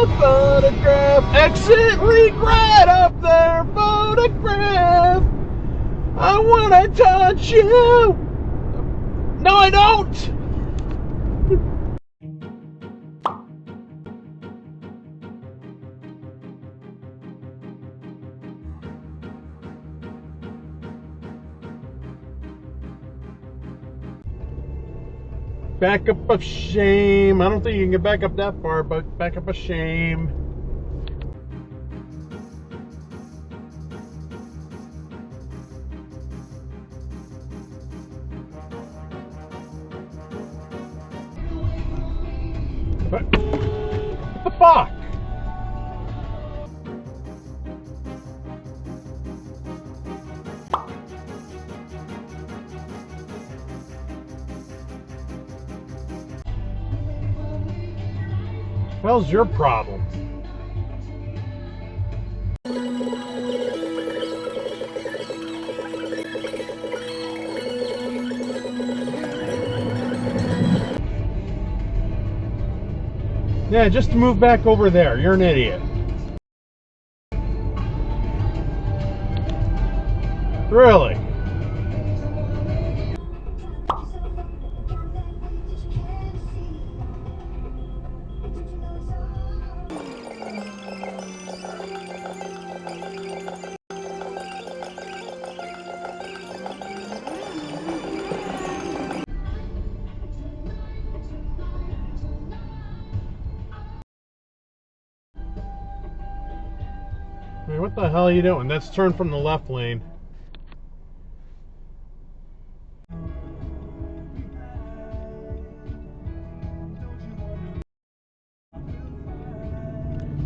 photograph. Exit regret up there. Photograph. I wanna touch you. No, I don't. Back up of shame. I don't think you can get back up that far, but back up of shame. What the fuck? What the hell's your problem? Yeah, just to move back over there. You're an idiot. Really? I mean, what the hell are you doing? That's turn from the left lane.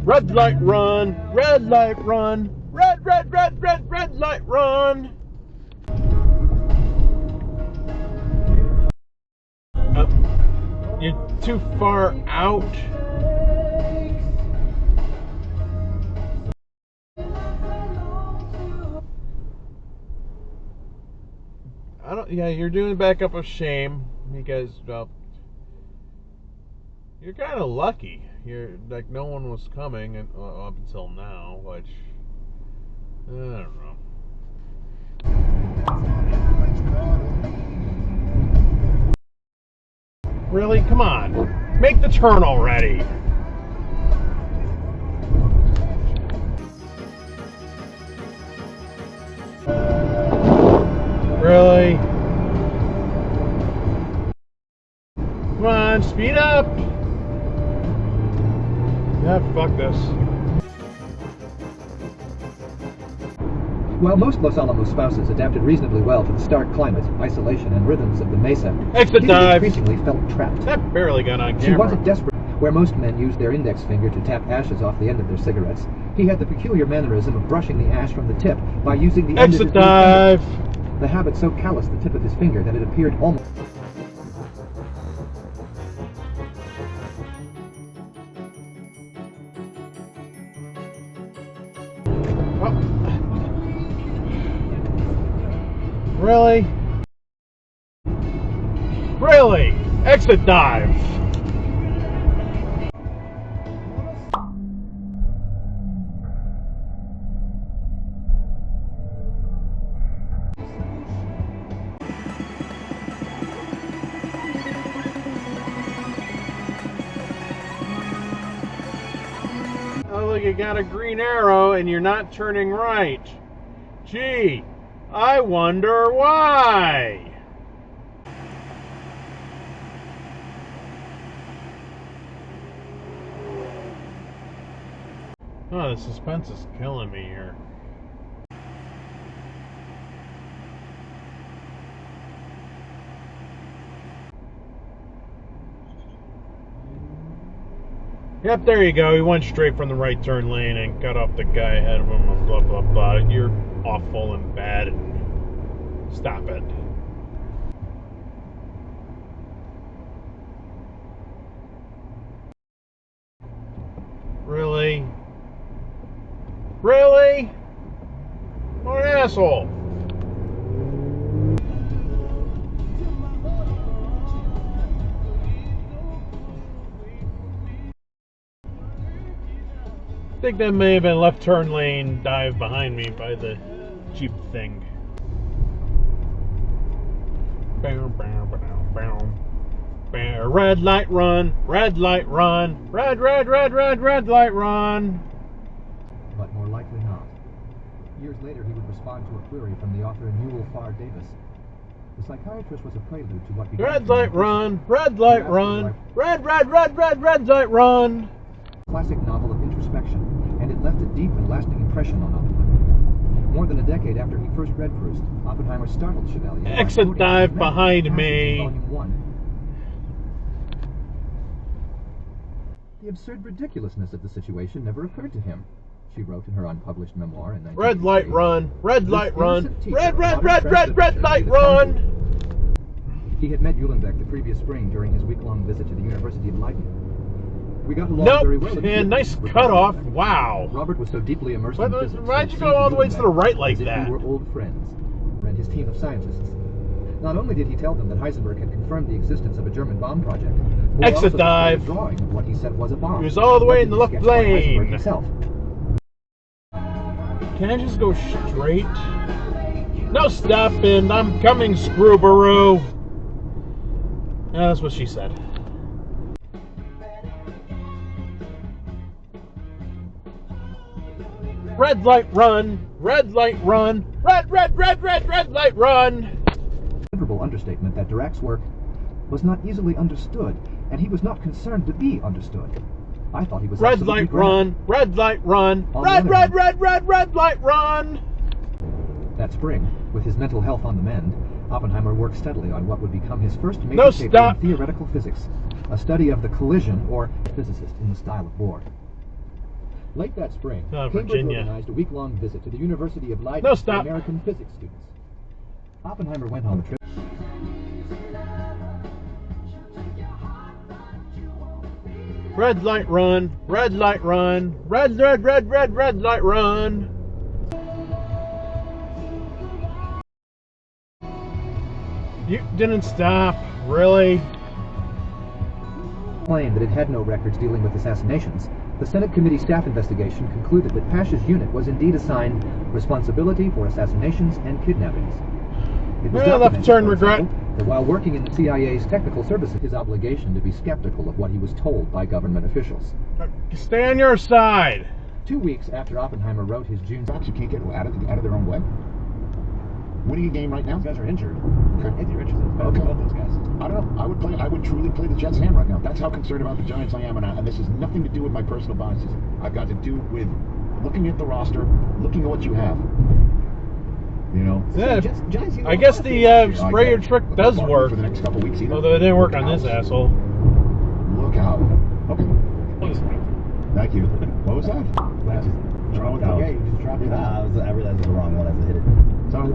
Red light run, red light run, red light run. You're too far out. Yeah, you're doing back up of shame because, well, you're kind of lucky. You're like, no one was coming up until now, which I don't know. Really? Come on, make the turn already. Really? Come on, speed up. Yeah, fuck this. While most Los Alamos spouses adapted reasonably well to the stark climate, isolation, and rhythms of the mesa, Exit Kitty dive. increasingly felt trapped. That barely got on camera. She wasn't desperate. Where most men use their index finger to tap ashes off the end of their cigarettes, he had the peculiar mannerism of brushing the ash from the tip by using the end of Exit his dive. The habit so calloused the tip of his finger that it appeared almost... Oh. Really? Really? Exit dive. Oh, look, you got a green arrow and you're not turning right. Gee, I wonder why. Oh, the suspense is killing me here. Yep, there you go. He went straight from the right turn lane and cut off the guy ahead of him and blah, blah, blah. You're awful and bad. And stop it. Really? Really? What an asshole. I think that may have been a left turn lane dive behind me by the Jeep thing. Red light run, red light run, red light run. But more likely not. Years later, he would respond to a query from the author Newell Farr Davis. The psychiatrist was a prelude to what began Red light run, red light run, red light run. Classic novel of introspection, and it left a deep and lasting impression on Oppenheimer. More than a decade after he first read Proust, Oppenheimer startled Chevalier. Exit dive behind me. Volume 1. The absurd ridiculousness of the situation never occurred to him, she wrote in her unpublished memoir in 1983. Red light run, red light run, red light run. He had met Uhlenbeck the previous spring during his week-long visit to the University of Leiden. We got along very well. And nice cutoff. Wow. Robert was so deeply immersed in physics. Why'd you go all the way to the right like that? that? We were old friends, and his team of scientists. Not only did he tell them that Heisenberg had confirmed the existence of a German bomb project, but exit dive. A drawing of what he said was a bomb. He was all the way in the left lane. Himself. Can I just go straight? No stopping. I'm coming, Screwbaroo. Yeah, that's what she said. Red light run, red light run, red light run. Considerable understatement that Dirac's work was not easily understood, and he was not concerned to be understood. I thought he was red light run, red light run, red light run. That spring, with his mental health on the mend, Oppenheimer worked steadily on what would become his first major paper in theoretical physics, a study of the collision, or physicist in the style of Bohr. Late that spring, Cambridge organized a week-long visit to the University of Leiden for American physics students. Oppenheimer went on the trip. Red light run, red light run, red light run. You didn't stop, really? Claimed that it had no records dealing with assassinations. The Senate Committee staff investigation concluded that Pasha's unit was indeed assigned responsibility for assassinations and kidnappings. It was left turn regret. That while working in the CIA's technical services, his obligation to be skeptical of what he was told by government officials. Stay on your side. 2 weeks after Oppenheimer wrote his June... You can't get out of their own way. Winning a game right now? These guys are injured. Okay. Anthony Richardson is better Okay. than both those guys. I don't know. I would truly play the Jets' hand right now. That's how concerned about the Giants I am, and this has nothing to do with my personal biases. I've got to do with looking at the roster, looking at what you have. You know. Yeah, I guess the sprayer trick does work. For the next couple weeks either. Although it didn't work on this asshole. Look out. Okay. Thank you. What was that? Dropped out. Yeah, you just dropped it out. I realized it was the wrong one as I hit it. Sorry.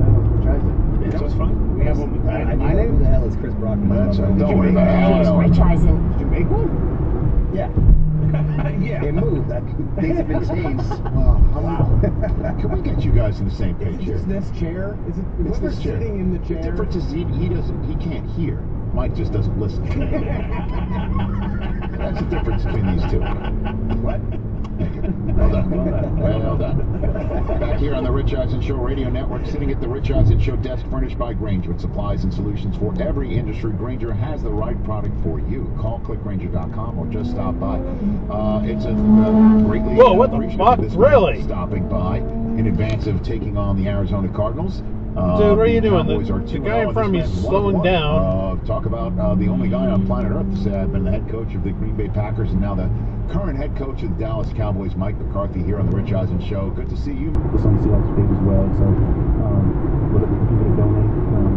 That was fun. We have one with my name. Who the hell is Chris Brockman? Don't worry about it. Did you make one? Yeah. Yeah. It moved. Things have been changed. Wow. Can we get you guys on the same page here? Is this chair? Is it? It's this chair. Sitting in the chair. The difference is he can't hear. Mike just doesn't listen. That's the difference between these two. What? Well done. Well done. Back here on the Rich Eisen Show Radio Network, sitting at the Rich Eisen Show desk, furnished by Grainger with supplies and solutions for every industry. Grainger has the right product for you. Call clickgrainger.com or just stop by. It's a greatly whoa, what the fuck? Really? Stopping by in advance of taking on the Arizona Cardinals. Dude, what are you doing? The guy in front of me is slowing down. Talk about the only guy on planet Earth to say I've been the head coach of the Green Bay Packers and now the current head coach of the Dallas Cowboys, Mike McCarthy, here on the Rich Eisen Show. Good to see you. It's on the Seahawks page as well, so we're looking for people to donate.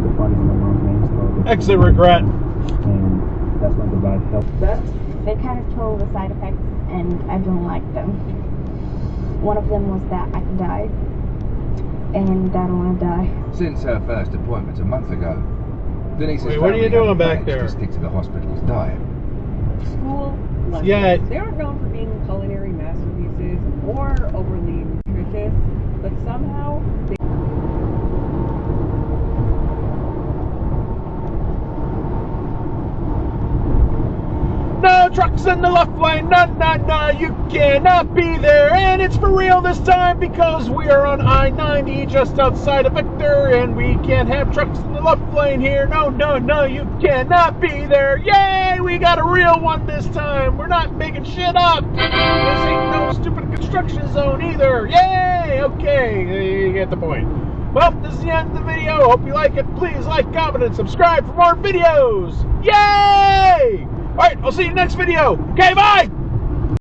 The fund is in my mom's name. So Exit regret. And that's going to provide help. They kind of told the side effects, and I don't like them. One of them was that I could die, and I don't want to die. Since her first appointment a month ago, Denise's Wait, what are you doing back there? To stick to the hospital's diet. School lunches. Yeah. They aren't known for being culinary masterpieces or overly nutritious, but somehow they... No trucks in the left lane, no, you cannot be there, and it's for real this time because we are on I-90 just outside of Victor and we can't have trucks in the left lane here. No, you cannot be there. Yay, we got a real one this time. We're not making shit up. This ain't no stupid construction zone either. Yay, okay, you get the point. Well, this is the end of the video. Hope you like it. Please like, comment, and subscribe for more videos. Yay! All right, I'll see you next video. Okay, bye!